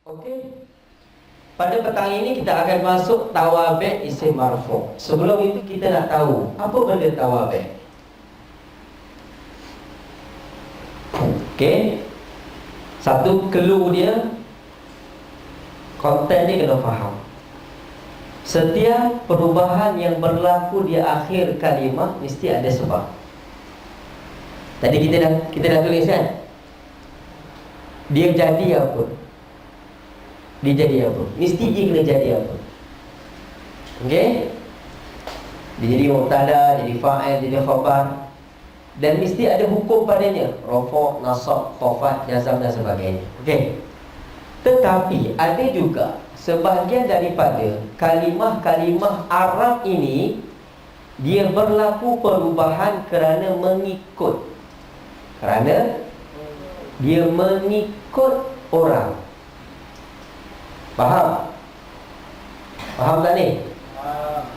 Okey. Pada petang ini kita akan masuk tawabi' isim marfu'. Sebelum itu kita nak tahu apa benda tawabi'. Okey. Satu clue dia, konten dia kena faham. Setiap perubahan yang berlaku di akhir kalimah mesti ada sebab. Tadi kita dah tulis kan? Dia jadi apa? Dia jadi apa? Mesti dia kena jadi apa? Okey? Dia jadi mubtada, jadi fa'il, jadi khabar. Dan mesti ada hukum padanya, rafa', nasab, khafat, jazam dan sebagainya. Okey. Tetapi ada juga sebahagian daripada kalimah-kalimah Arab ini dia berlaku perubahan kerana mengikut. Kerana dia mengikut orang. Faham? Faham tak ni?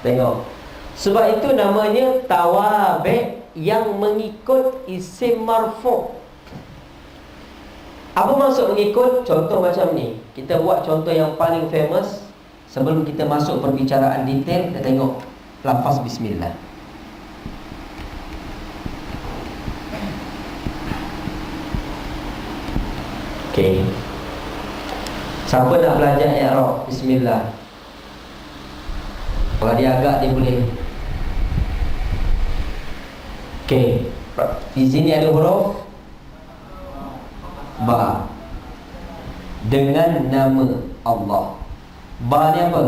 Tengok. Sebab itu namanya tawabi' yang mengikut isim marfu'. Apa maksud mengikut? Contoh macam ni. Kita buat contoh yang paling famous. Sebelum kita masuk perbicaraan detail, kita tengok lafaz bismillah. Okey. Siapa nak belajar i'rab bismillah? Kalau dia agak dia boleh. Okey. Di sini ada huruf ba. Dengan nama Allah. Ba ni apa?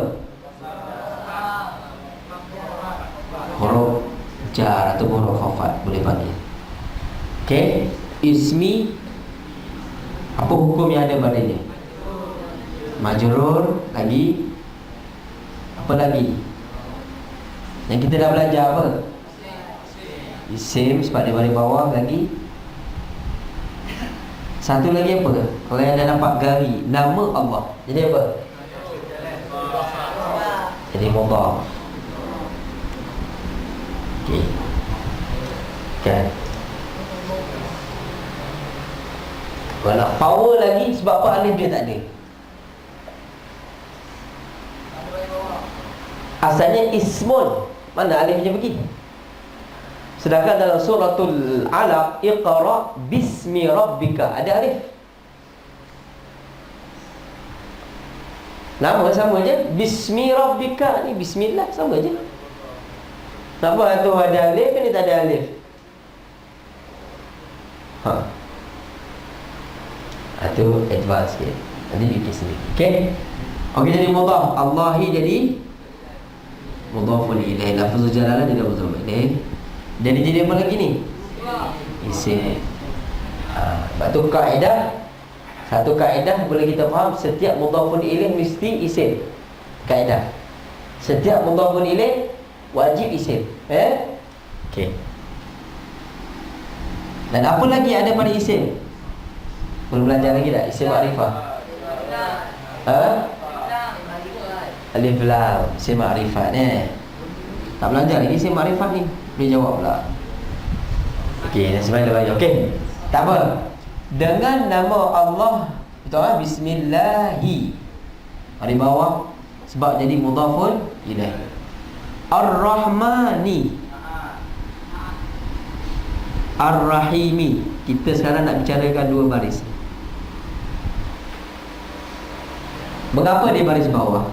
Huruf jar atau huruf khafat boleh panggil. Okey. Ismi, apa hukum yang ada padanya? Majrur. Lagi apa lagi? Yang kita dah belajar apa? Isim sebab dia baris bawah. Lagi satu lagi apa? Kalau yang dah nampak gari nama Allah, jadi apa? Jadi mudhaf. Okey. Kan? Kalau nak power lagi, sebab apa alif dia tak ada? Asalnya ismun. Mana alifnya pergi? Sedangkan dalam suratul Alaq, Iqra bismi rabbika, ada alif. Nama sama je. Bismi rabbika ni bismillah sama je. Kenapa tu ada alif, ni tak ada alif? Itu advance sikit. Nanti bikin sendiri. Okey. Okey, jadi mudhaf. Allahi jadi mudhafun ilaih. Lafzul jalalah jadi mudhaf ilaih. Jadi apa lagi ni? Isim. Sebab tu kaedah, satu kaedah boleh kita faham, setiap mudhafun ilaih mesti isim. Kaedah. Setiap mudhafun ilaih wajib isim. Okey. Dan apa lagi ada pada isim? Belum belajar lagi tak? Isim ma'rifah. Alif lam, isim ma'rifat ni. Tak belajar lagi isim ma'rifat ni. Boleh jawab pula. Okey, sebenarnya dah belajar. Okey. Tak apa. Dengan nama Allah, betul ah? Bismillahi. Di bawah sebab jadi mudhafun ilaih. Ar-Rahmani, Ar-Rahimi. Kita sekarang nak bicarakan dua baris. Mengapa dia baris bawah?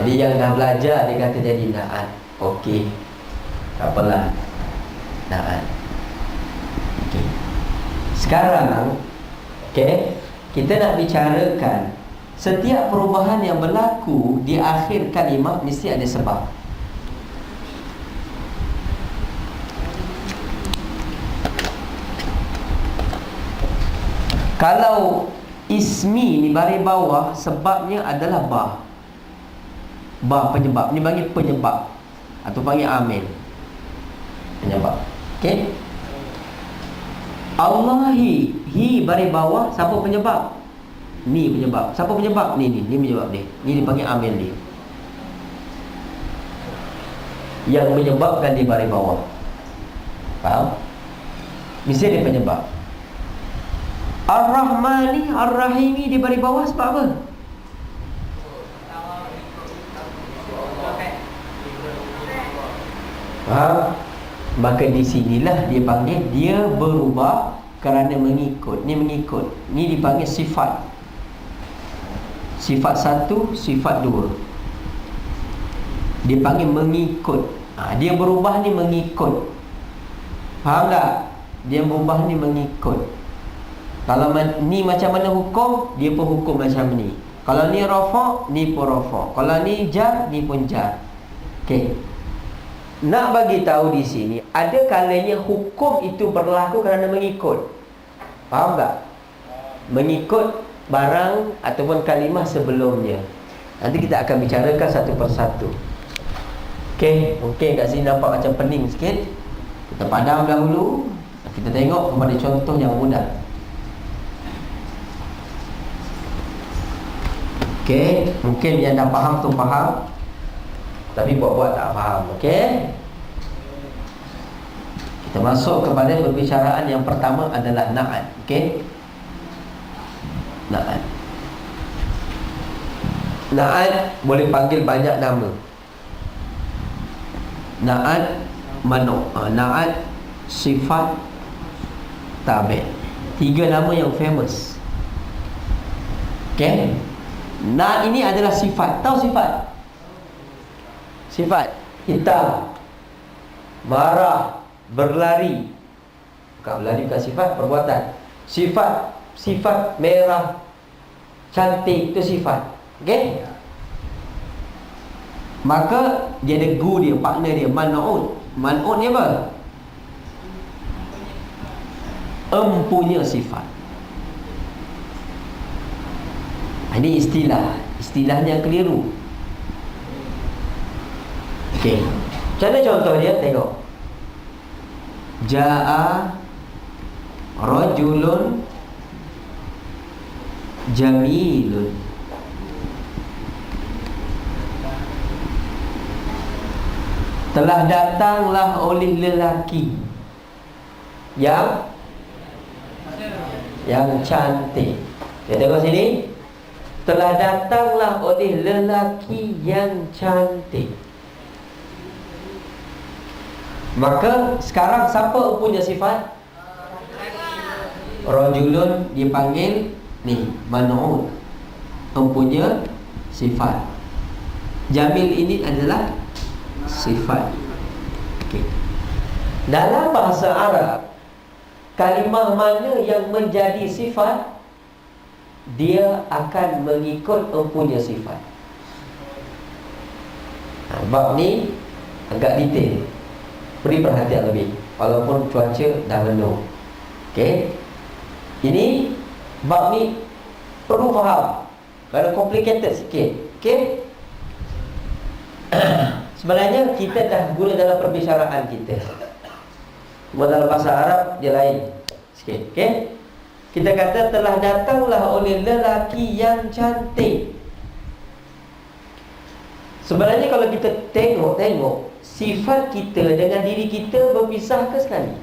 Jadi yang dah belajar dia kata jadi na'at. Okey, tak apalah, na'at. Okey. Sekarang kita nak bicarakan setiap perubahan yang berlaku di akhir kalimah mesti ada sebab. Kalau ismi ni baris bawah, sebabnya adalah ba. Ba penyebab. Ni panggil penyebab atau panggil amil. Penyebab. Okey. Allahi, hi baris bawah, siapa penyebab? Ni penyebab. Siapa penyebab? Ni penyebab dia. Ni dipanggil amil dia. Yang menyebabkan dia baris bawah. Faham? Mesti ada penyebab. Ar-Rahmani, Ar-Rahimi di balik bawah sebab apa? Faham? Maka di sinilah dia panggil dia berubah kerana mengikut. Ni mengikut. Ni dipanggil sifat. Sifat satu, sifat dua. Dia panggil mengikut. Dia berubah ni mengikut. Faham tak? Dia berubah ni mengikut. Kalau ni macam mana hukum, dia pun hukum macam ni. Kalau ni rafa', ni pun rafa'. Kalau ni jar, ni pun jar. Okey. Nak bagi tahu di sini, ada kalanya hukum itu berlaku kerana mengikut. Faham tak? Mengikut barang ataupun kalimah sebelumnya. Nanti kita akan bicarakan satu persatu. Okey, mungkin kat sini nampak macam pening sikit. Kita padam dahulu. Kita tengok kepada contoh yang mudah. Okey, mungkin yang dah faham tu faham, tapi buat-buat tak faham. Okey, kita masuk kepada perbicaraan yang pertama adalah na'at. Okey, na'at. Na'at boleh panggil banyak nama. Na'at manu', na'at sifat, tabi'. 3 nama yang famous. Okey, na'at ini adalah sifat. Tahu sifat? Sifat hitam, marah, berlari. Bukan berlari, bukan sifat, perbuatan. Sifat merah, cantik, itu sifat. Okey? Maka dia ada gu dia, partner dia, man'ut. Man'ut ni apa? Empunya sifat. Ini istilahnya keliru. Okey, macam mana contoh dia? Tengok. Ja'a rajulun jamilun. Telah datanglah oleh lelaki yang cantik. Kita tengok sini. Telah datanglah oleh lelaki yang cantik. Maka sekarang siapa punya sifat? Rajulun dipanggil ni man'ut, mempunyai sifat. Jamil ini adalah sifat. Okey. Dalam bahasa Arab, kalimah mana yang menjadi sifat, dia akan mengikut mempunyai sifat. Bab ni agak detail, beri perhatian lebih, walaupun cuaca dah mendung. Okey, ini bab ni perlu faham, kalau complicated sikit. Okey, sebenarnya kita dah guna dalam perbicaraan kita, cuma dalam bahasa Arab dia lain sikit. Okey, kita kata telah datanglah oleh lelaki yang cantik. Sebenarnya kalau kita tengok sifat kita dengan diri kita berpisah ke sekali?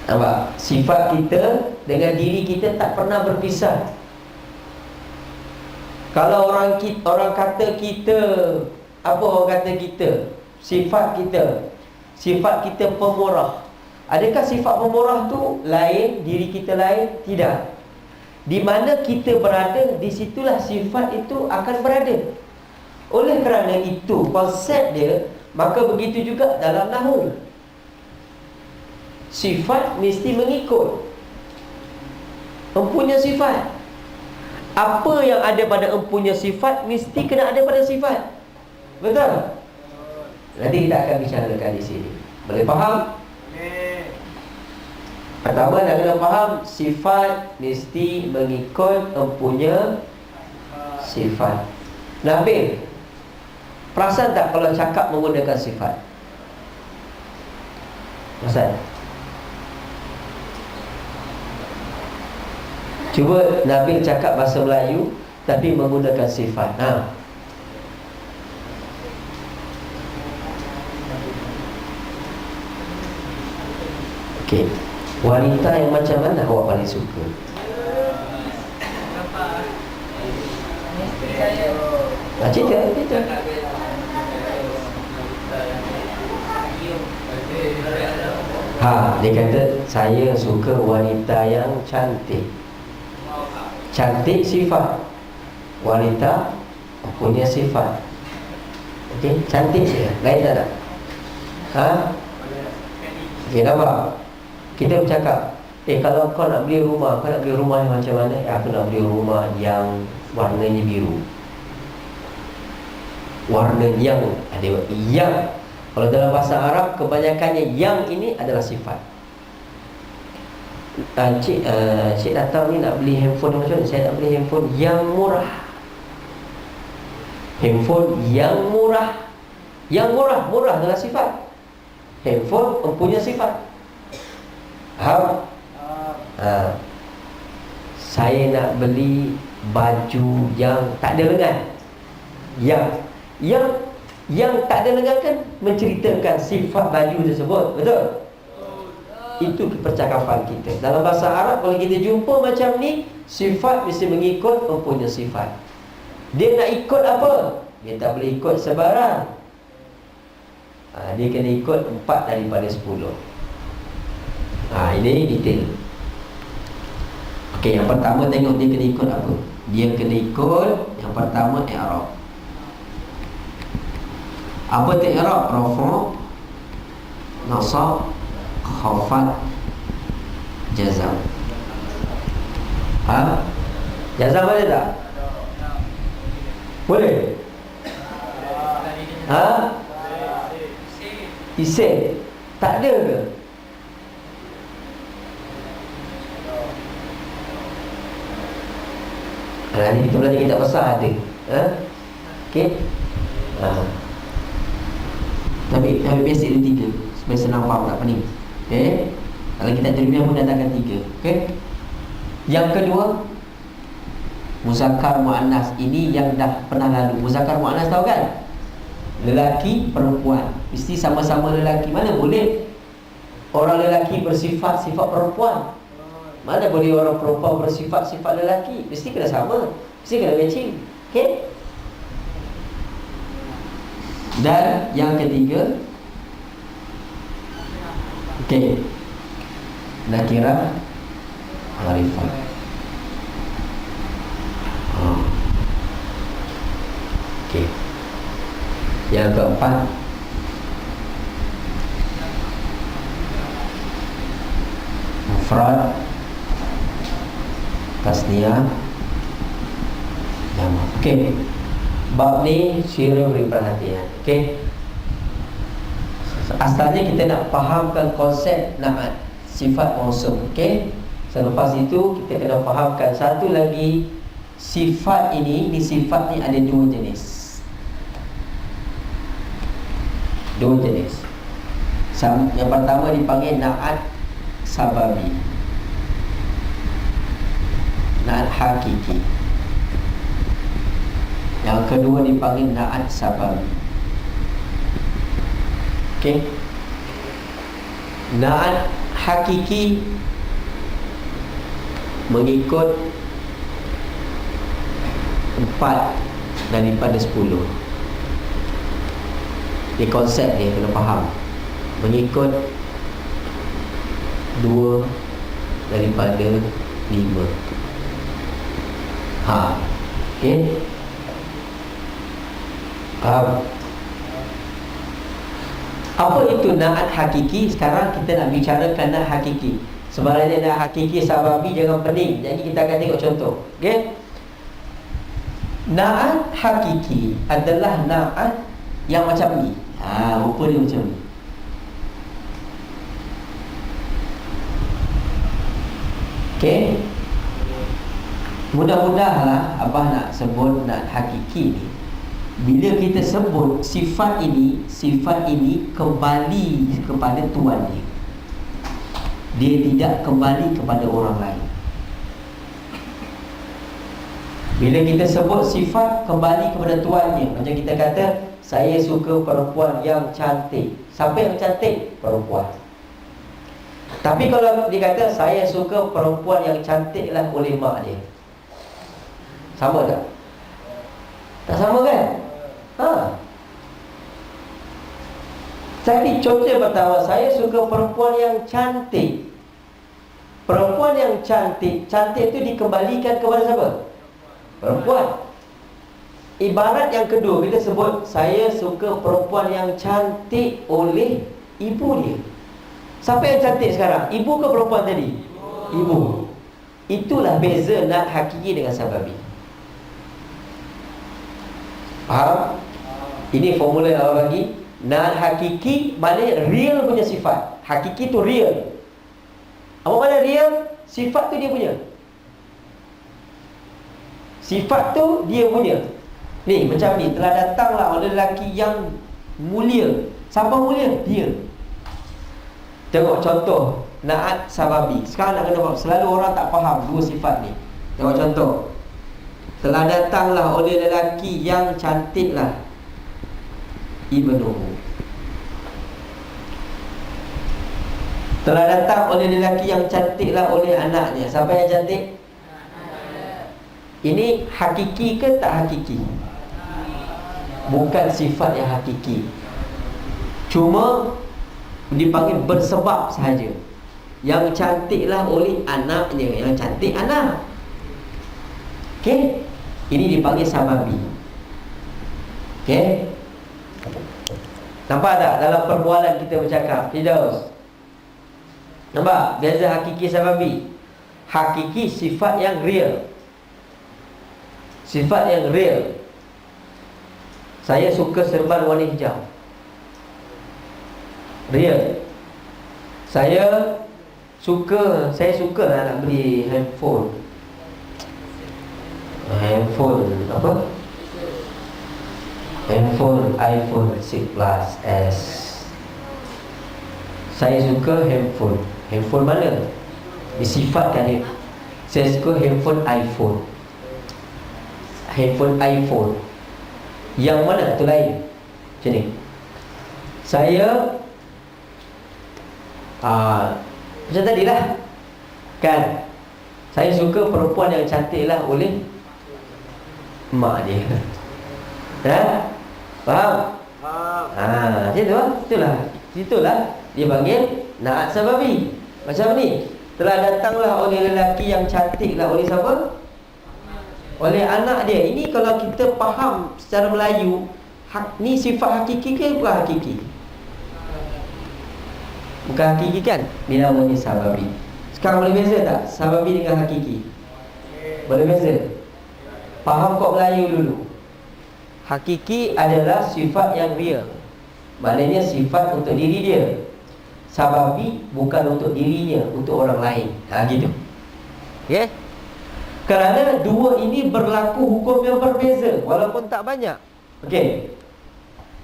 Nampak? Sifat kita dengan diri kita tak pernah berpisah. Kalau orang kata kita, apa orang kata kita? Sifat kita pemurah. Adakah sifat pemurah tu lain, diri kita lain? Tidak. Di mana kita berada, di situlah sifat itu akan berada. Oleh kerana itu konsep dia, maka begitu juga dalam nahwu. Sifat mesti mengikut empunya sifat. Apa yang ada pada empunya sifat mesti kena ada pada sifat. Betul? Nanti kita akan bicarakan di sini. Boleh faham? Pertama nak kena faham, sifat mesti mengikut empunya sifat. Nabil, perasan tak kalau cakap menggunakan sifat? Perasan? Cuba Nabil cakap bahasa Melayu tapi menggunakan sifat. Okey. Wanita yang macam mana awak paling suka? Cerita. Dia kata saya suka wanita yang cantik. Cantik sifat, wanita punya sifat. Okey, cantik je. Lain tak tak? Okey, nampak? Kita bercakap, kalau kau nak beli rumah, kau nak beli rumah yang macam mana? Aku nak beli rumah yang warnanya biru. Warna yang ada yang. Kalau dalam bahasa Arab, kebanyakannya yang ini adalah sifat. Cik datang ni nak beli handphone macam mana? Saya nak beli handphone yang murah. Handphone yang murah. Yang murah adalah sifat. Handphone mempunyai sifat. Faham? Saya nak beli baju yang tak ada lengan. Yang tak ada lengan kan menceritakan sifat baju tersebut. Betul? Itu percakapan kita. Dalam bahasa Arab, kalau kita jumpa macam ni, sifat mesti mengikut mempunyai sifat. Dia nak ikut apa? Dia tak boleh ikut sebarang. Dia kena ikut 4 daripada 10. Ini detail. Okey, yang pertama tengok dia kena ikut apa. Dia kena ikut yang pertama i'rab. Apa tu i'rab? Rafa', nasab, khafat, jazam. Jazam ada tak? Boleh? Isim tak ada ke? Nanti kita belajar kitab besar ada. Okey. Tapi basic dia 3 supaya senang faham tak pening. Okey. Kalau kita terbiasa pun datangkan 3. Okey. Yang kedua, muzakkar muannas. Ini yang dah pernah lalu. Muzakkar muannas tahu kan? Lelaki, perempuan. Mesti sama-sama lelaki. Mana boleh orang lelaki bersifat sifat perempuan? Mana boleh orang perempuan bersifat sifat lelaki? Mesti kena sama. Mesti kena matching. Okey? Dan yang ketiga, okey, nakirah ma'rifah. Okey. Yang keempat, mufrad, tasniyah, jamak. Okey. Bab ni sila beri perhatian. Okey. Asalnya kita nak fahamkan konsep na'at, sifat mausuf. Okey. Selepas itu kita kena fahamkan satu lagi, sifat ini sifat ni ada 2 jenis. 2 jenis. Yang pertama dipanggil na'at sababi, na'at hakiki. Yang kedua dipanggil na'at sababi. Okey. Na'at hakiki mengikut 4 daripada 10. Di konsep dia kena faham. Mengikut 2 daripada 5. Okey. Apa itu na'at hakiki? Sekarang kita nak bicarakan na'at hakiki. Sebenarnya na'at hakiki sababi jangan pening. Jadi kita akan tengok contoh. Okey. Na'at hakiki adalah na'at yang macam ni. Rupa dia macam ni. Okey. Mudah-mudahlah abah nak sebut na'at hakiki ni. Bila kita sebut sifat ini kembali kepada tuan dia. Dia tidak kembali kepada orang lain. Bila kita sebut sifat kembali kepada tuannya, macam kita kata, saya suka perempuan yang cantik. Siapa yang cantik? Perempuan. Tapi kalau dia kata saya suka perempuan yang cantik lah oleh mak dia, sama tak? Tak sama kan? Jadi contoh pertama, saya suka perempuan yang cantik. Perempuan yang cantik, cantik itu dikembalikan kepada siapa? Perempuan. Ibarat yang kedua, kita sebut saya suka perempuan yang cantik oleh ibu dia. Siapa yang cantik sekarang? Ibu ke perempuan tadi? Ibu. Itulah beza na'at hakiki dengan sababi. Faham? Ini formula yang Allah bagi. Na'at hakiki maknanya real punya sifat. Hakiki tu real. Apa makna real? Sifat tu dia punya. Sifat tu dia punya. Ni macam ni, telah datanglah oleh lelaki yang mulia. Siapa mulia? Dia. Tengok contoh na'at sababi. Sekarang nak kena faham. Selalu orang tak faham dua sifat ni. Tengok contoh. Telah datanglah oleh lelaki yang cantiklah ibnuhu. Telah datang oleh lelaki yang cantiklah oleh anaknya. Siapa yang cantik? Ini hakiki ke tak hakiki? Bukan sifat yang hakiki. Cuma dipanggil bersebab sahaja. Yang cantiklah oleh anaknya. Yang cantik anak. Okey? Ini dipanggil sababi. Okey? Nampak tak dalam perbualan kita bercakap? Tidak. Nampak? Beza hakiki sababi. Hakiki sifat yang real. Sifat yang real. Saya suka serban warna hijau. Real. Saya suka lah nak beli handphone. Apa? Handphone iPhone 6 Plus S. Saya suka handphone. Handphone mana? Disifatkan dia. Saya suka handphone iPhone. Handphone iPhone. Yang mana tu lain. Macam ni. Saya macam tadilah. Kan? Saya suka perempuan yang cantiklah oleh mak dia. Faham? Itulah dia panggil na'at sababi. Macam ni, telah datanglah oleh lelaki yang cantiklah oleh siapa? Oleh anak dia. Ini kalau kita faham secara Melayu, ni sifat hakiki ke bukan hakiki? Bukan hakiki kan? Ini namanya sababi. Sekarang boleh beza tak sababi dengan hakiki? Boleh beza? Faham kok Melayu dulu. Hakiki adalah sifat yang real. Maknanya sifat untuk diri dia. Sababi bukan untuk dirinya, untuk orang lain. Gitu. Okay? Kerana dua ini berlaku hukum yang berbeza, walaupun tak banyak. Okey.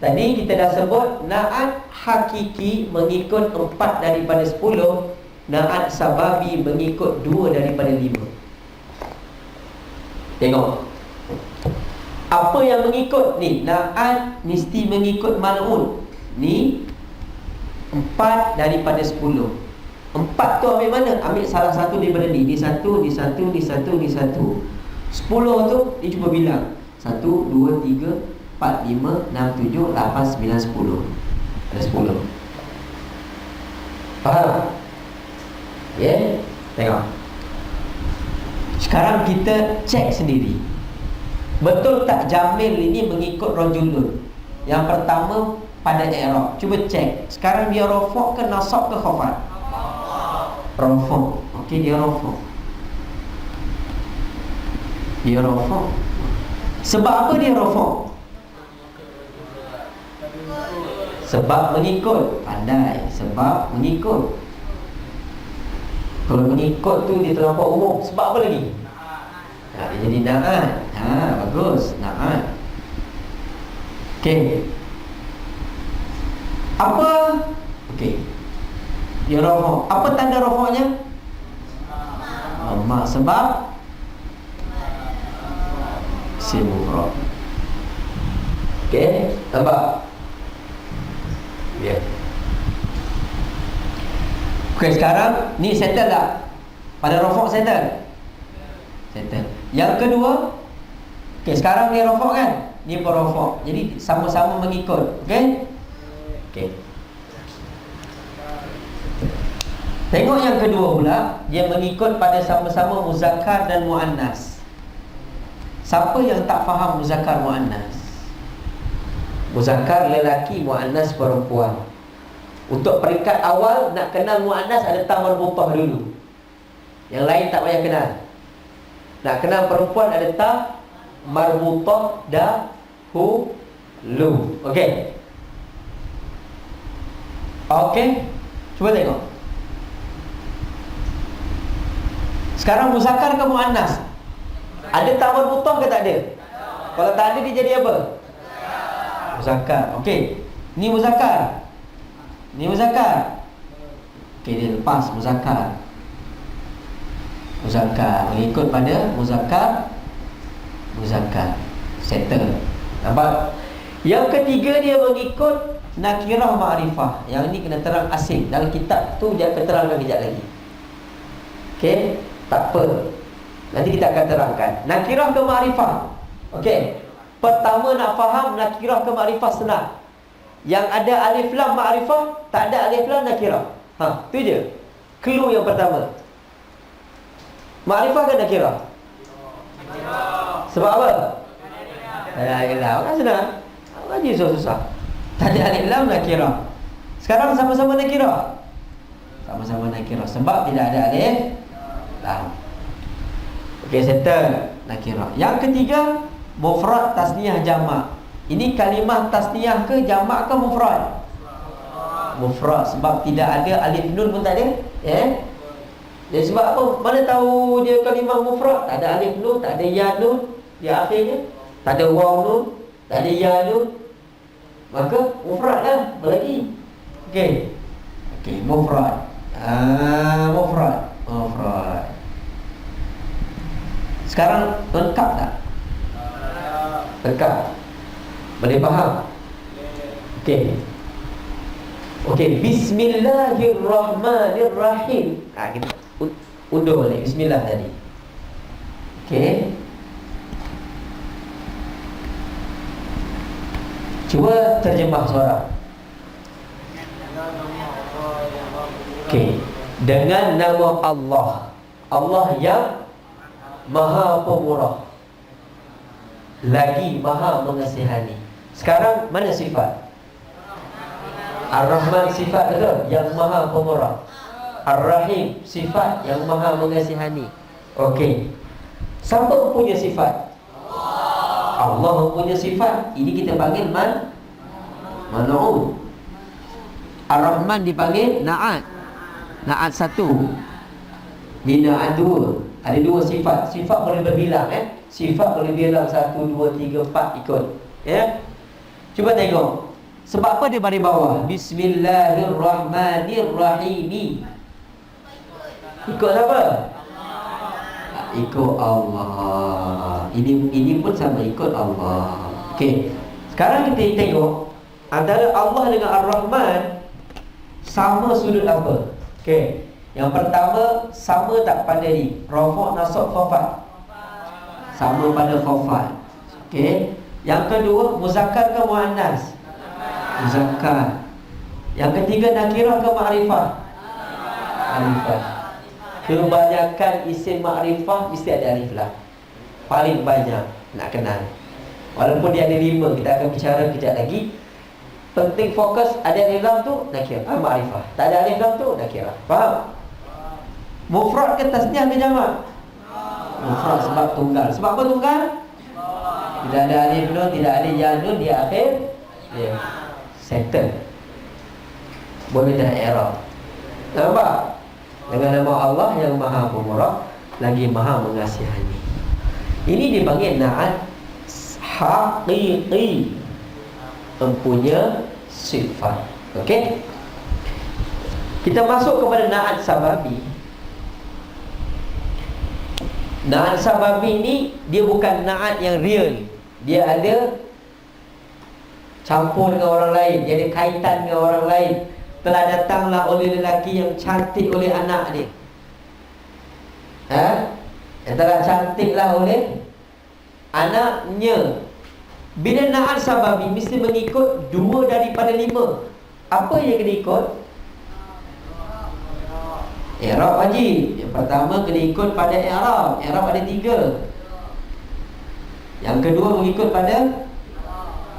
Tadi kita dah sebut na'at hakiki mengikut 4 daripada 10, na'at sababi mengikut 2 daripada 5. Tengok. Apa yang mengikut ni? Na'at mesti mengikut mal'un. Ni 4 daripada 10. 4 tu ambil mana? Ambil salah satu daripada ni. Ni satu, ni satu, ni satu, ni satu. 10 tu dia cuba bilang 1, 2, 3, 4, 5, 6, 7, 8, 9, 10. Ada 10. Faham? Ya? Tengok. Sekarang kita cek sendiri. Betul tak Jamil ini mengikut rajulun? Yang pertama pada i'rab. Cuba cek. Sekarang dia rafa' ke nasab ke khafat? Rafa'. Okey, dia rafa'. Dia rafa'. Sebab apa dia rafa'? Sebab mengikut. Pandai. Sebab mengikut. Kalau mengikut tu dia terlampau umum. Sebab apa lagi? Dia jadi na'at. Bagus. Na'at. Okey. Apa? Okey. Dia rafa'. Apa tanda rafa'nya? Amma. Sebab simura. Okey. Nampak? Ya. Okey, sekarang ni settle tak? Pada rofok settle? Settle. Yang kedua, okey, sekarang ni rofok kan? Ni pun rofok. Jadi sama-sama mengikut. Okey? Okey. Tengok yang kedua pula, dia mengikut pada sama-sama muzakkar dan muannas. Siapa yang tak faham muzakkar muannas? Muzakkar lelaki, muannas perempuan. Untuk peringkat awal nak kenal muannas ada ta marbutah dulu. Yang lain tak payah kenal. Nak kenal perempuan ada ta marbutah dahulu. Okey. Okey. Cuba tengok. Sekarang muzakkar ke muannas? Ada ta marbutah ke tak ada? Kalau tak ada dia jadi apa? Muzakkar. Okey. Ni muzakkar. Ni muzakkar. Okey, dia lepas muzakkar. Muzakkar mengikut pada muzakkar. Muzakkar. Settle. Nampak? Yang ketiga dia mengikut nakirah ma'rifah. Yang ni kena terang asing. Dalam kitab tu dia akan terangkan kejap lagi. Okey, tak apa. Nanti kita akan terangkan. Nakirah ke ma'rifah. Okey. Pertama nak faham nakirah ke ma'rifah senang. Yang ada alif lam ma'rifah, tak ada alif lam nakirah. Tu je. Clue yang pertama. Ma'rifah ke nakirah? Sebab apa? Tak ada alif lam. Kan senang. Ngaji susah-susah. Tak ada alif lam nakirah. Sekarang sama-sama nakirah. Sama-sama nakirah sebab tidak ada alif lam. Okey, settle nakirah. Yang ketiga, mufrad, tasniah, jamak. Ini kalimah tasniah ke jamak ke mufrad? Mufrad. Sebab tidak ada alif nun pun tak ada. Jadi sebab apa? Mana tahu dia kalimah mufrad? Tak ada alif nun, tak ada ya nun di akhirnya, tak ada waw nun, tak ada ya nun. Maka mufrad lah. Berlagi. Okey. Okey, mufrad. Mufrad. Mufrad. Sekarang lengkap tak? Lengkap. Boleh faham? Okey. Okey, bismillahirrahmanirrahim. Kita undur balik bismillah tadi. Okey. Cuba terjemah suara. Okey. Dengan nama Allah. Allah yang Maha Pemurah, lagi Maha Mengasihani. Sekarang mana sifat? Ar-Rahman sifat betul, yang Maha Pemurah. Ar-Rahim sifat, yang Maha Mengasihani. Okey. Siapa punya sifat? Allah mempunyai sifat. Ini kita panggil man'ud. Ar-Rahman dipanggil na'at. Na'at satu. Ni na'at dua. Ada dua sifat. Sifat boleh berbilang. Sifat boleh bilang 1, 2, 3, 4 ikut. Cuba tengok. Sebab apa dia baris bawah? Bismillahirrahmanirrahim. Ikut siapa? Ikut Allah. Ini pun sama, ikut Allah. Okey. Sekarang kita tengok antara Allah dengan Ar-Rahman sama sudut apa? Okey. Yang pertama, sama tak pada ni? Rafa', nasab, khafat. Sama pada khafat. Okey. Yang kedua, muzakkar ke muannas? Muzakkar. Yang ketiga, nakirah ke ma'rifah? Ma'rifah. Kebanyakan isim ma'rifah mesti ada alif lam. Paling banyak nak kenal. Walaupun dia ada 5, kita akan bicara kejap lagi. Penting fokus, ada alif lam tu nakirah, ma'rifah. Tak ada alif lam tu nakirah. Faham? Mufrad ke tasniah ke jamak? Mufrad sebab tunggal. Sebab apa tunggal? Tidak ada alif nun, tidak ada ya nun di akhir. Ya. Settle. Boleh dah i'rab. Nampak? Dengan nama Allah yang Maha Pemurah, lagi Maha Mengasihani. Ini dipanggil na'at haqiqi, mempunyai sifat. Okey? Kita masuk kepada na'at sababi. Na'at sababi ni dia bukan na'at yang real. Dia ada campur dengan orang lain, dia ada kaitan dengan orang lain. telah datanglah oleh lelaki yang cantik oleh anak dia. Yang telah cantiklah oleh anaknya. Bila na'at sababi mesti mengikut 2 daripada 5. Apa yang kena ikut? I'rab haji. Yang pertama kena ikut pada i'rab. I'rab ada 3. Yang kedua mengikut pada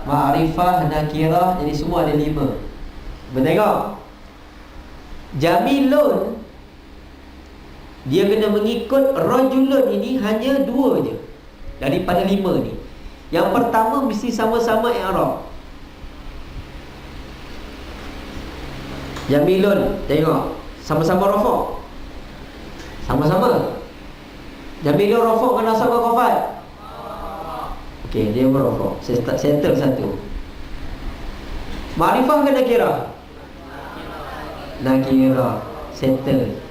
ma'rifah, nakirah. Jadi semua ada 5. Bertengok, jamilun dia kena mengikut rajulun ini hanya 2 je daripada 5 ni. Yang pertama mesti sama-sama i'rab. Jamilun, tengok, sama-sama rafa'. Sama-sama. Jamilun rafa' ke nasab ke khafat? Okey, dia rafa'. Settle satu. Ma'rifah ke nakirah? Nakirah. Settle.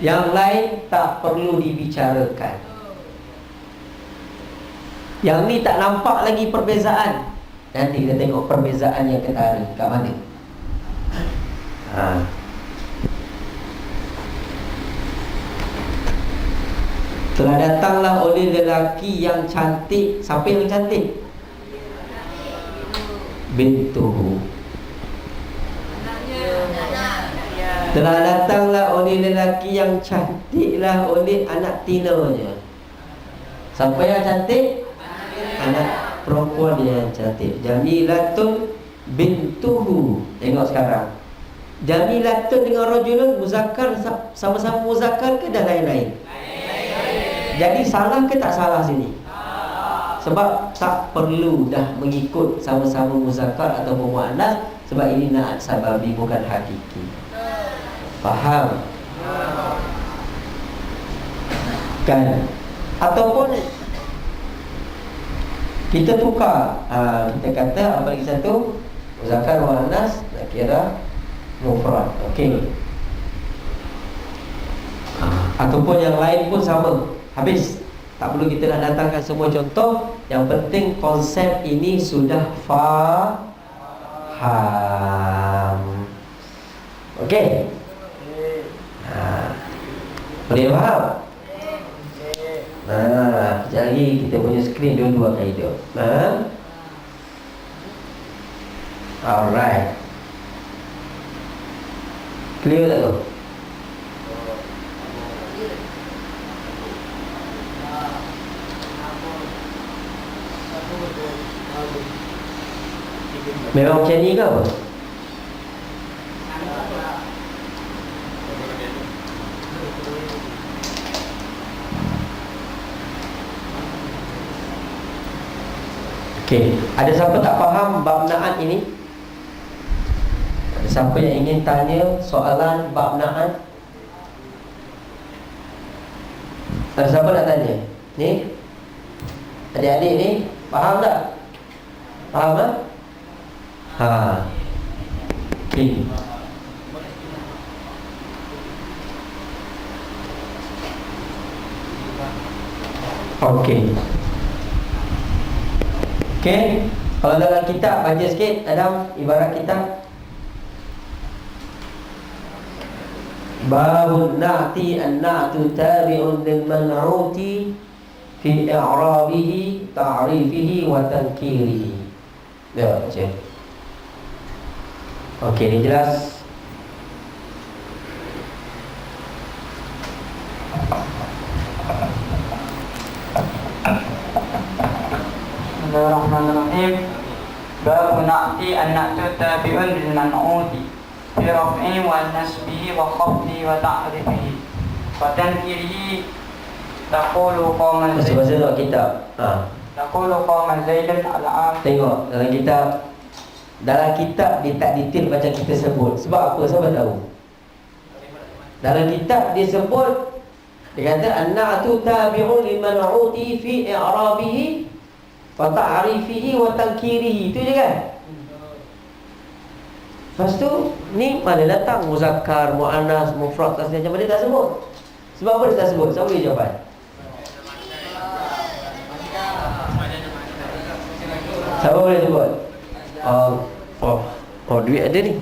Yang lain tak perlu dibicarakan. Yang ni tak nampak lagi perbezaan. Nanti kita tengok perbezaan yang ketara kat mana. Telah datanglah oleh lelaki yang cantik. Siapa yang cantik? Bintuhu. Telah datanglah oleh lelaki yang cantiklah oleh anak tinanya. Siapa yang cantik? Anak perempuan dia yang cantik. Jamilatun bintuhu. Tengok sekarang, jamilatun dengan rajulun muzakkar, sama-sama muzakkar ke dah lain-lain? Jadi salah ke tak salah sini? Sebab tak perlu dah mengikut sama-sama muzakkar atau muannas, sebab ini na'at sababi, bukan hakiki. Faham? Kan? Ataupun kita tukar, kita kata apa lagi satu? Muzakkar muannas, nakirah mufrad. Okey. Ataupun yang lain pun sama. Habis. Tak perlu kita nak datangkan semua contoh. Yang penting konsep ini sudah faham. Okey. Boleh faham? Sekejap lagi kita punya skrin dua-dua akan hidup. Alright. Clear tak tu? Memang macam ni ke apa? Okey, ada siapa tak faham bab na'at ini? Ada siapa yang ingin tanya soalan bab na'at? Ada siapa nak tanya? Ni? Adik-adik ni faham tak? Faham tak? Okey. Okey. Okey, kalau dalam kitab baca sikit, Adam, ibarat kitab Babun na'ti an-na'tu tabi'un lil man'uti fi i'rabihi, ta'rifihi wa tankirihi. Ya, baca. Okey, ni jelas. Bismillahirrahmanirrahim. Bab na'ti an-na'tu tabi'un lil man'uti fi raf'i wa nasbihi wa khafdi wa ta'rifihi wa tankirihi. Taqulu qawman Zaid. Baca dalam kitab. Taqulu qawman Zaidun al-'am. Tengok dalam kitab. Dalam kitab dia tak detail macam kita sebut. Sebab apa? Siapa tahu? Dalam kitab dia sebut, dia kata an-na'tu tabi'un liman 'uti fi i'rabihi wa ta'rifihi wa tankirihi. Itu je kan? Lepas tu ni mana datang muzakkar, muannas, mufrad, tasniah, macam mana dia tak sebut? Sebab apa dia tak sebut? Siapa boleh jawapan? Siapa boleh sebut? Oh, duit ada ni.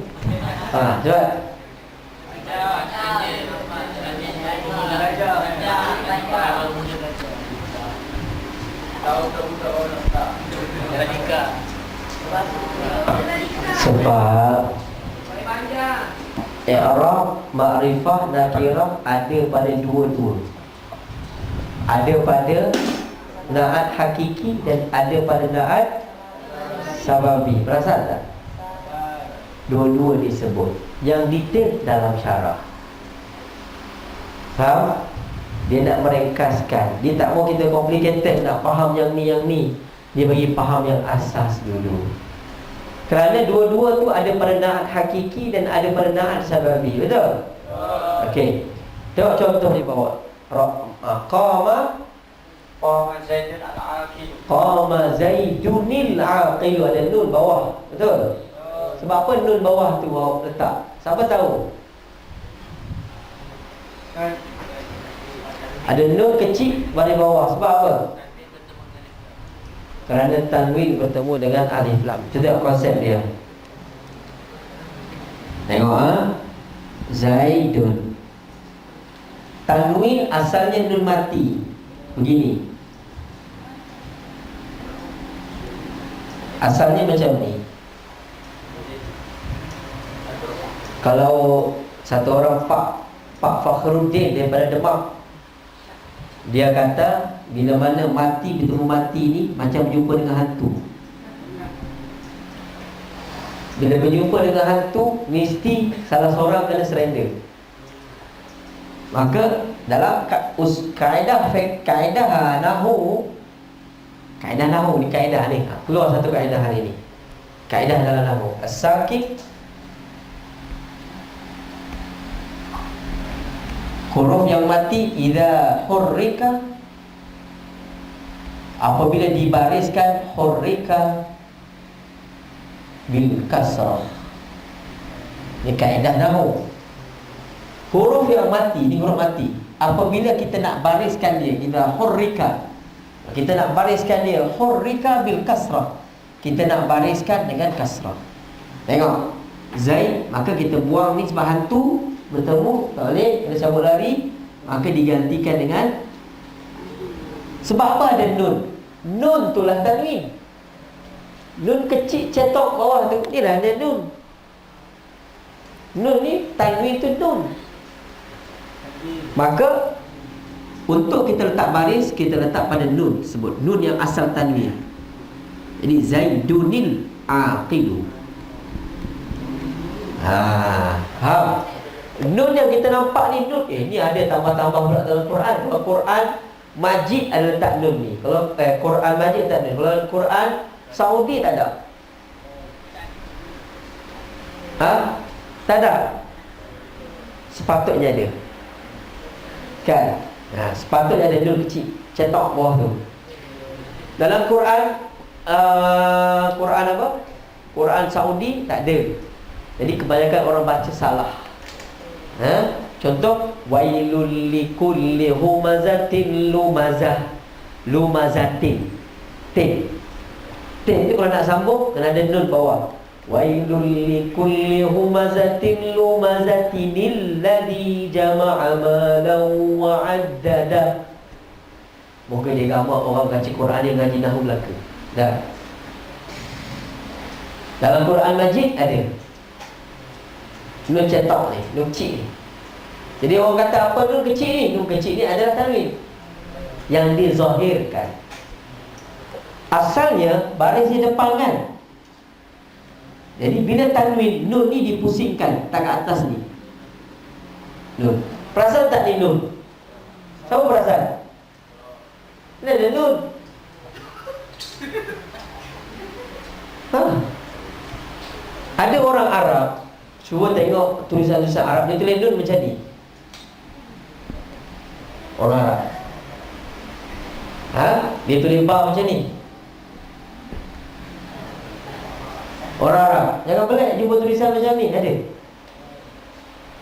Coba. Sebab i'rab, ma'rifah, nakirah ada pada dua-dua. Ada pada na'at hakiki dan ada pada na'at sababi. Perasan tak? Dua-dua disebut. Yang detail dalam syarah. Faham? Dia nak meringkaskan. Dia tak mau kita complicated, nak faham yang ni. Dia bagi faham yang asas dulu. Kerana dua-dua tu ada pada na'at hakiki dan ada pada na'at sababi. Betul? Okey. Tengok contoh di bawah. Qama Zaidun al-Aqil. Qama Zaidunil Aqil. Ada nun bawah. Betul? Sebab apa nun bawah tu bawah letak? Siapa tahu? Ada nun kecil pada bawah. Sebab apa? Kerana tanwin bertemu dengan alif lam. Itu tengok konsep dia. Tengok Zaidun. Tanwin asalnya nun mati. Begini. Asalnya macam ni. Kalau satu orang Pak Fakhruddin daripada Demak, dia kata bila mana mati bertemu mati ni macam berjumpa dengan hantu. Bila berjumpa dengan hantu, mesti salah seorang kena surrender. Maka dalam kaedah nahwu ni, kaedah ni keluar satu kaedah hari ni. Kaedah dalam nahwu, as-sakit, huruf yang mati idza hurrika, apabila dibariskan hurrika bil kasrah. Ini kaedah nahwu. Huruf yang mati, ni huruf mati, apabila kita nak bariskan dia, idza hurrika, kita nak bariskan dia hurrika bil kasrah, kita nak bariskan dengan kasrah. Tengok Zaid, maka kita buang ni sebab hantu bertemu, tak boleh, kena cabut lari, maka digantikan dengan, sebab apa ada nun? Nun tu lah tanwin. Nun kecil cetok bawah tu, ni lah ada nun. Nun ni, tanwin tu nun. Maka untuk kita letak baris, kita letak pada nun sebut, nun yang asal tanwin. Jadi Zaidunil Aqilu. Faham? Nun yang kita nampak ni nun, ni ada tambah-tambah pula dalam Quran. Kalau Quran Majid ada letak nun ni. Kalau Quran Majid tak ada. Kalau Quran Saudi tak ada. Tak ada. Sepatutnya ada. Kan? Sepatutnya ada nun kecil cetok bawah tu. Dalam Quran Quran apa? Quran Saudi tak ada. Jadi kebanyakan orang baca salah. Contoh, wailul likulli humazatin lumazah. Lumazatin. Tin itu kalau nak sambung kena ada nun bawah. Wailul likulli humazatin lumazatinil ladzi jama'a malan wa 'addada. Moga dia gambar orang baca Quran yang ngaji nahwu Melaka. Dah. Dalam Quran Majid ada nun cetok ni, nun kecil ni. Jadi orang kata apa nun kecil ni? Nun kecil ni adalah tanwin yang dizahirkan. Asalnya baris di depan kan. Jadi bila tanwin, nun ni dipusingkan tak ke atas ni. Nun. Perasan tak ni nun? Siapa perasan? Ni ada nun. Ada orang Arab, cuba tengok tulisan-tulisan Arab, dia tulis nun macam ni. Orang Arab, dia tulis ba macam ni. Orang Arab, jangan pelik jumpa tulisan macam ni. Ada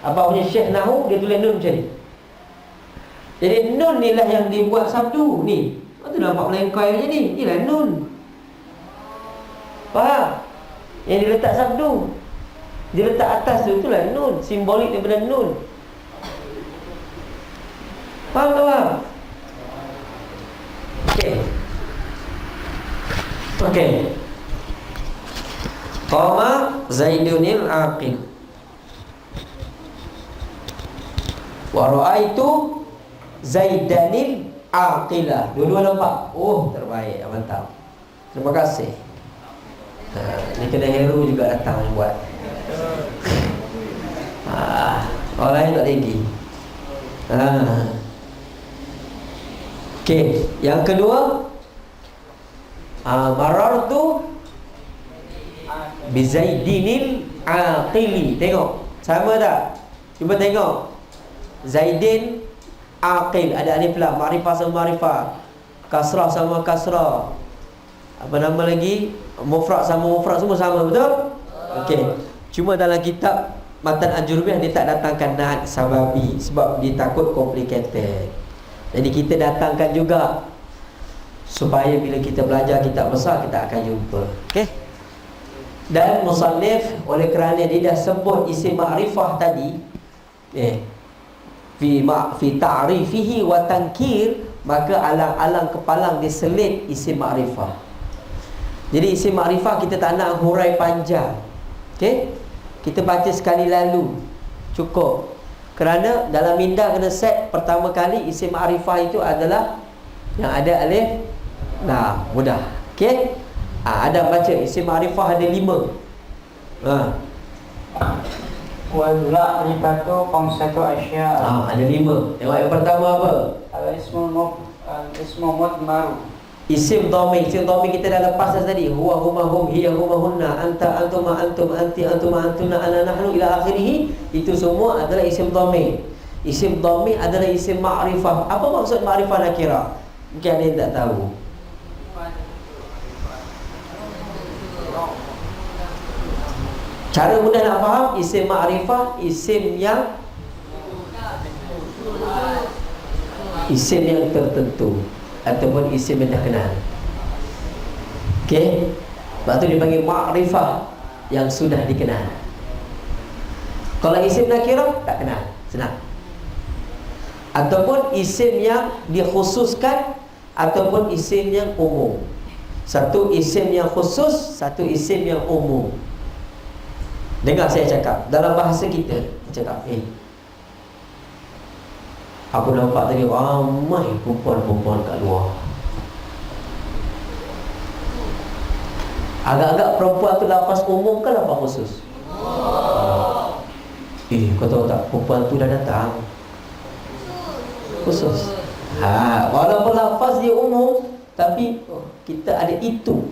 abang punya Syekh Nahu, dia tulis nun macam ni. Jadi nun ni lah yang dibuat sabdu ni. Lepas tu nampak melengkai macam ni. Inilah nun. Faham? Yang diletak sabdu. Dia letak atas tu, itulah nun, simbolik daripada nun. Faham tak faham? Okey. Qama Zaidunil aqil wa ra'aitu Zaidanil aqilah. Dua-dua nampak. Oh, terbaik, mantap. Terima kasih. Ni kena hero juga datang buat. Orang lain tak lagi. Okey, yang kedua, marartu bi Zaidinil aqili. Tengok, sama tak? Cuba tengok. Zaidin aqil, ada alif lam, ma'rifah sama ma'rifah, kasrah sama kasrah, apa nama lagi, mufrad sama mufrad, semua sama, betul? Okey. Cuma dalam kitab Matan Al-Jurumiyah dia tak datangkan na'at sababi sebab dia takut complicated. Jadi kita datangkan juga supaya bila kita belajar kitab besar kita akan jumpa. Okey. Dan musannif oleh kerana dia dah sebut isim ma'rifah tadi, fi ta'rifihi wa tankir, maka alang-alang kepalang diselit isim ma'rifah. Jadi isim ma'rifah kita tak nak hurai panjang. Okey? Kita baca sekali lalu cukup. Kerana dalam minda kena set pertama kali isim ma'rifah itu adalah yang ada alif. Nah, mudah. Okey? Ada baca isim ma'rifah ada 5. Wal ma'rifatu khamsatu asya. Ada 5. Tengok yang pertama apa? Al-ismu mudmaru. Isim dhamir. Isim dhamir kita dah lepas tadi. Huwa huma hum hiya huma hunna anta antuma antum anti antuma antuna ana nahnu ila akhirih. Itu semua adalah isim dhamir. Isim dhamir adalah isim ma'rifah. Apa maksud ma'rifah nakirah? Mungkin ada yang tak tahu. Cara mudah nak faham, isim ma'rifah isim yang tertentu ataupun isim yang dah kenal. Okey. Sebab tu dia panggil ma'rifah, yang sudah dikenal. Kalau isim nakirah tak kenal, senang. Ataupun isim yang dikhususkan ataupun isim yang umum. Satu isim yang khusus, satu isim yang umum. Dengar saya cakap dalam bahasa kita, cakap aku nampak tadi ramai perempuan-perempuan kat luar. Agak-agak perempuan tu lapas umum ke lapas khusus? Kau tahu tak, perempuan tu dah datang khusus. Walaupun lapas dia umum, tapi kita ada itu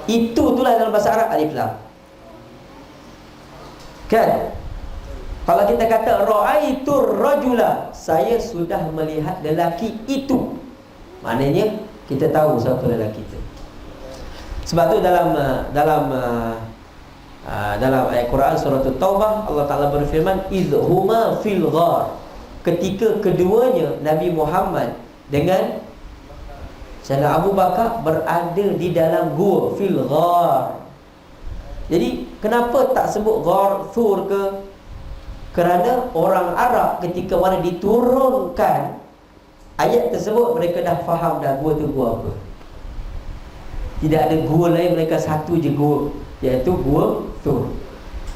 itulah dalam bahasa Arab alif lam. Kan? Kalau kita kata ra'aitur rajula, saya sudah melihat lelaki itu, maknanya kita tahu siapa lelaki itu. Sebab tu dalam ayat Quran surah Taubah, Allah Taala berfirman idhuma fil ghar, ketika keduanya Nabi Muhammad dengan Sayyidina Abu Bakar berada di dalam gua, fil ghar. Jadi kenapa tak sebut ghar thur ke? Kerana orang Arab ketika mana diturunkan ayat tersebut, mereka dah faham dah gua tu gua apa. Tidak ada gua lain, mereka satu je gua, iaitu gua thur.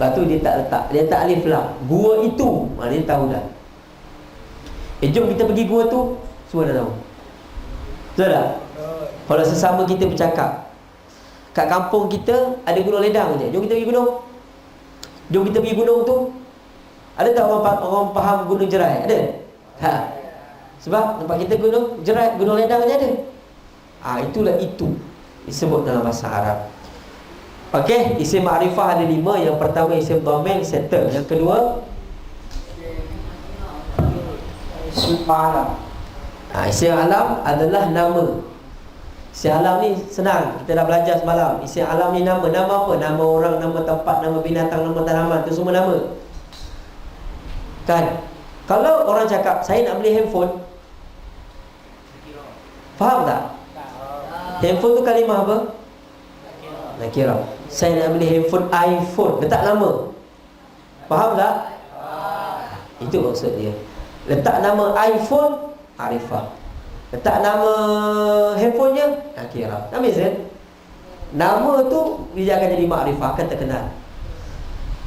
Lepas tu dia tak letak, dia tak alif lam, gua itu, maknanya tahu dah. Jom kita pergi gua tu, semua dah tahu. Betul tak? Kalau sesama kita bercakap, kat kampung kita ada gunung ledang je, jom kita pergi gunung. Jom kita pergi gunung tu. Ada tak orang faham gunung Jerai? Ada? Sebab tempat kita gunung Jerai, gunung ledang je ada. Itulah itu disebut dalam bahasa Arab. Okey, isim ma'rifah ada 5. Yang pertama isim dhamir, settle. Yang kedua Isim alam. Isim alam adalah nama. Isim alam ni senang, kita dah belajar semalam. Isim alam ni nama. Nama apa? Nama orang, nama tempat, nama binatang, nama tanaman, tu semua nama. Kan? Kalau orang cakap saya nak beli handphone, faham tak? Handphone tu kalimah apa? nakirah. Saya nak beli handphone iPhone, letak nama. Faham tak? Itu maksud dia. Letak nama iPhone, ma'rifah. Letak nama handphonenya, nakirah. Tak beza. Nama tu dia akan jadi ma'rifah, akan terkenal.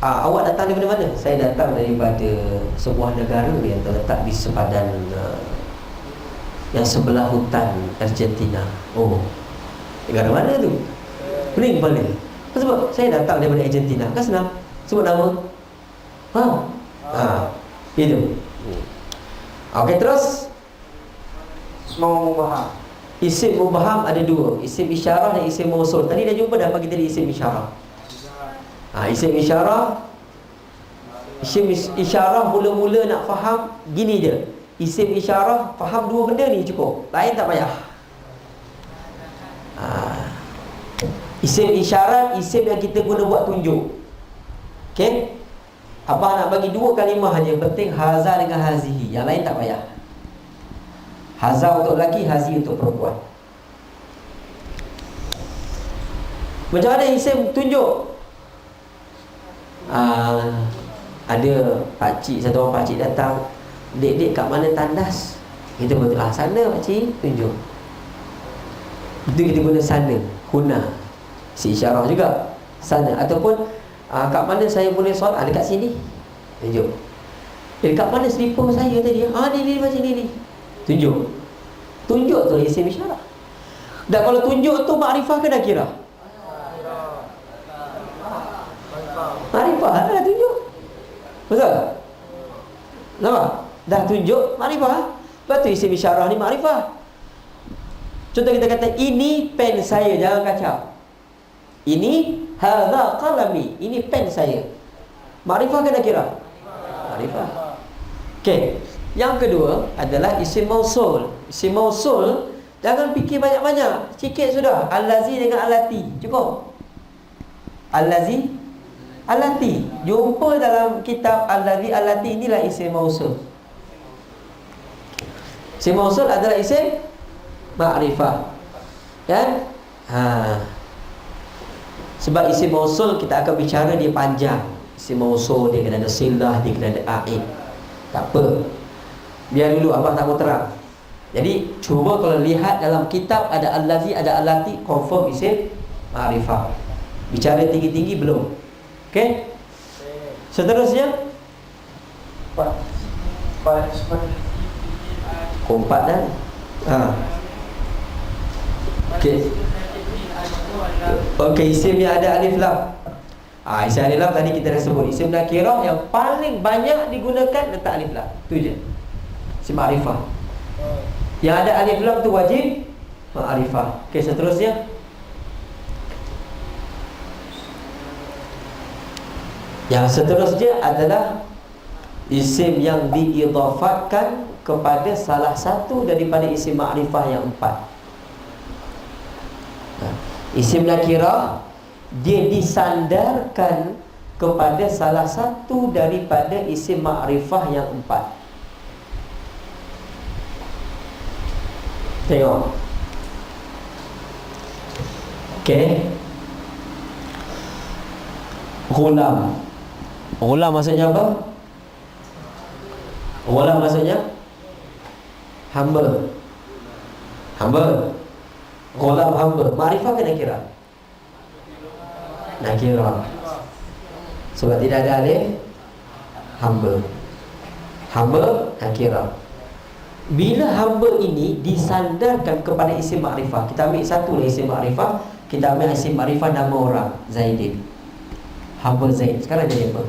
Awak datang daripada mana? Saya datang daripada sebuah negara yang terletak di sepadan yang sebelah hutan Argentina. Oh, negara mana tu? Pening kepala. Sebab saya datang daripada Argentina. Kan senang sebut nama. Itu. Okey, terus Ismu mubaham. isim mubaham ada dua, isim isyarah dan isim mausul. Tadi dah jumpa dah bagi tadi isim isyarah. Isim isyarah, isim isyarah mula-mula nak faham gini je. Isim isyarah faham dua benda ni cukup, lain tak payah. Isim isyarat, isim yang kita guna buat tunjuk. Okey, abang nak bagi dua kalimah saja, penting haza dengan hazihi, yang lain tak payah. Haza untuk lelaki, hazi untuk perempuan. Macam mana isim tunjuk? Ada pakcik, satu orang pakcik datang, dek kat mana tandas? Kita betul sana pakcik, tunjuk. Itu kita guna sana, huna, si isyarah juga sana. Ataupun kat mana saya boleh solat? Dekat sini, tunjuk. Dekat mana slipper saya tadi? Ni macam ni. Tunjuk. Tunjuk tu isim isyarah. Dan kalau tunjuk tu makrifah ke nakirah? Makrifah dah tunjuk. Betul? Nampak? Dah tunjuk makrifah. Lepas tu isim isyarah ni makrifah. Contoh kita kata, ini pen saya, jangan kacau. Ini hadza qalami, ini pen saya. Makrifah ke nakirah? Makrifah. Okey. Yang kedua adalah isim mausul. Isim mausul jangan fikir banyak-banyak, sikit sudah. Allazi dengan allati, cukup. Allazi, allati. Jumpa dalam kitab allazi, allati, inilah isim mausul. Isim mausul adalah isim ma'rifah. Kan? Sebab isim mausul kita akan bicara dia panjang. Isim mausul dia kena ada silah, dia kena ada a'id. Tak apa, biar dulu abang tak mau terang. Jadi cuba kalau lihat dalam kitab ada allazi, ada allati, confirm isim ma'rifah. Bicara tinggi-tinggi belum. Okey? Seterusnya kompak dah. Okey. Okey, isim yang ada alif lam. Isim alif lam tadi kita dah sebut. Isim nakirah yang paling banyak digunakan letak alif lam. Tu je. Isim ma'rifah. Yang ada alif lam tu wajib ma'rifah. Okey, seterusnya. Yang seterusnya adalah isim yang diidhafatkan kepada salah satu daripada isim ma'rifah yang 4. Isim nakirah dia disandarkan kepada salah satu daripada isim ma'rifah yang 4. Tengok. Okey. Ghulam. Ghulam maksudnya apa? Ghulam maksudnya hamba. Hamba. Ghulam hamba. Ma'rifah ke nakirah? Nakirah. Sebab tidak ada alif. Hamba. Hamba nakirah. Bila hamba ini disandarkan kepada isim ma'rifah, kita ambil satu lah isim ma'rifah, kita ambil isim ma'rifah nama orang, Zaidin. Hamba Zaid. Sekarang jadi apa?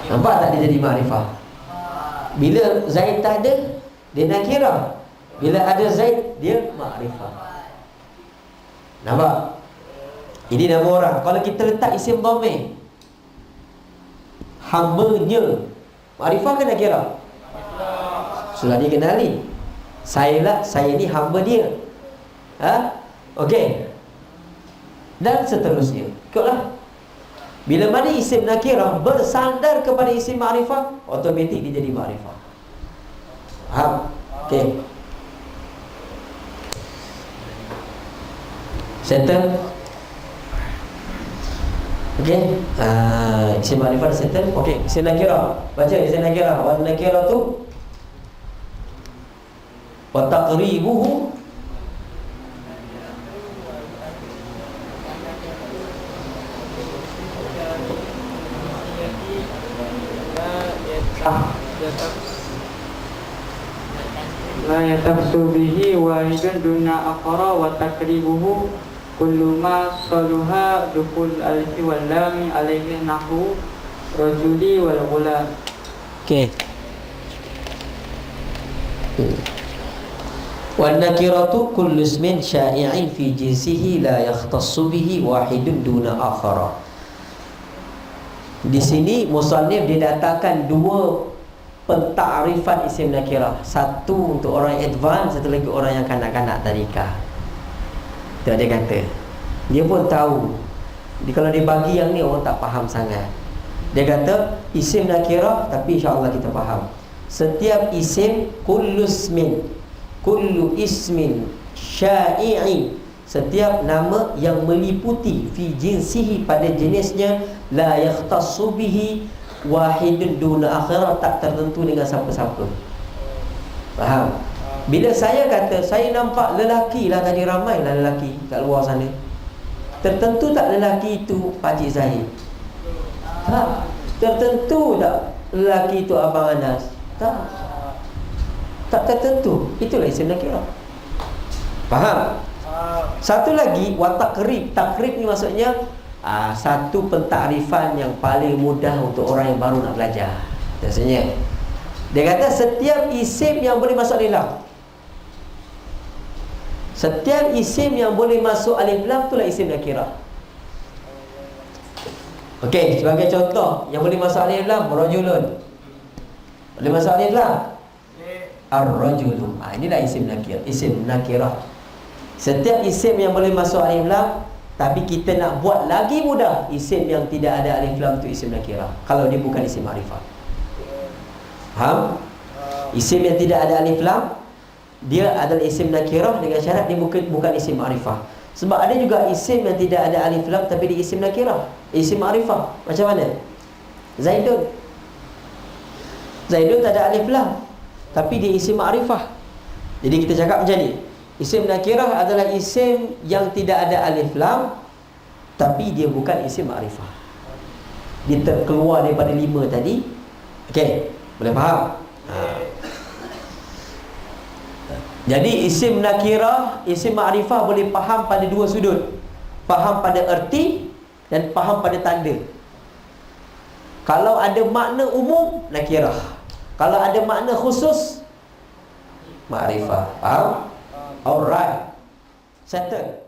Nampak tak dia jadi ma'rifah? Bila Zaid tak ada, dia nakirah. Bila ada Zaid, dia ma'rifah. Nampak? Ini nama orang. Kalau kita letak isim dhamir, hambanya, ma'rifah ke nakirah? Sudah dikenali. Saya ni hamba dia. Okey. Dan seterusnya. Ikutlah. Bila mana isim nakirah bersandar kepada isim ma'rifah, automatik dia jadi ma'rifah. Faham? Okey. Settle? Okey. Isim ma'rifah settle. Okey, isim nakirah. Baca isim nakirah. Wan nakirah tu wa taqribuhu la yatafsu bihi wahidun duna akhara wa takribuhu kullu ma saluha dukul alfi wal lami alaihi nahu rajuli wal ghulam. okey. Wan nakiratu kullu ismin sya'i'in fi jinsihi la yakhtassu bihi wahidun duna akhara. Di sini musannif dia datangkan dua pentakrifan isim nakirah. Satu untuk orang advance, satu lagi orang yang kanak-kanak tadika. Itu dia kata. Dia pun tahu. Kalau dia bagi yang ni orang tak faham sangat. Dia kata isim nakirah, tapi insya-Allah kita faham. Setiap isim kullu ismin sya'i'in, setiap nama yang meliputi fi jinsihi pada jenisnya, la yakhtassu bihi wahidun duna akhirah, tak tertentu dengan siapa-siapa. Faham? Bila saya kata saya nampak lelaki lah tadi, ramai lah lelaki kat luar sana, tertentu tak lelaki itu Pakcik Zahid? Tak. Tertentu tak lelaki itu Abang Anas? Tak. Tak tertentu. Itulah isim nakirah. Faham? Satu lagi wa takrib. Takrib ni maksudnya satu pentakrifan yang paling mudah untuk orang yang baru nak belajar. Maksudnya dia kata setiap isim yang boleh masuk alif lam. Setiap isim yang boleh masuk alif lam itulah isim nakirah. Okey, sebagai contoh yang boleh masuk alif lam, rajulun. Boleh masuk alif lam? Ar-rajulu. Inilah isim nakirah. Isim nakirah. Setiap isim yang boleh masuk alif lam, tapi kita nak buat lagi mudah, isim yang tidak ada alif lam tu isim nakirah, kalau dia bukan isim ma'rifah. Faham? Isim yang tidak ada alif lam, dia adalah isim nakirah dengan syarat dia bukan isim ma'rifah. Sebab ada juga isim yang tidak ada alif lam tapi dia isim nakirah, isim ma'rifah. Macam mana? Zaidun. Zaidun tak ada alif lam tapi dia isim ma'rifah. Jadi kita cakap macam ni, isim nakirah adalah isim yang tidak ada alif lam tapi dia bukan isim ma'rifah. Dia terkeluar daripada 5 tadi. Okey, boleh faham? Jadi isim nakirah, isim ma'rifah boleh faham pada dua sudut. Faham pada erti dan faham pada tanda. Kalau ada makna umum, nakirah. Kalau ada makna khusus, ma'rifah. Faham? Alright. Settle.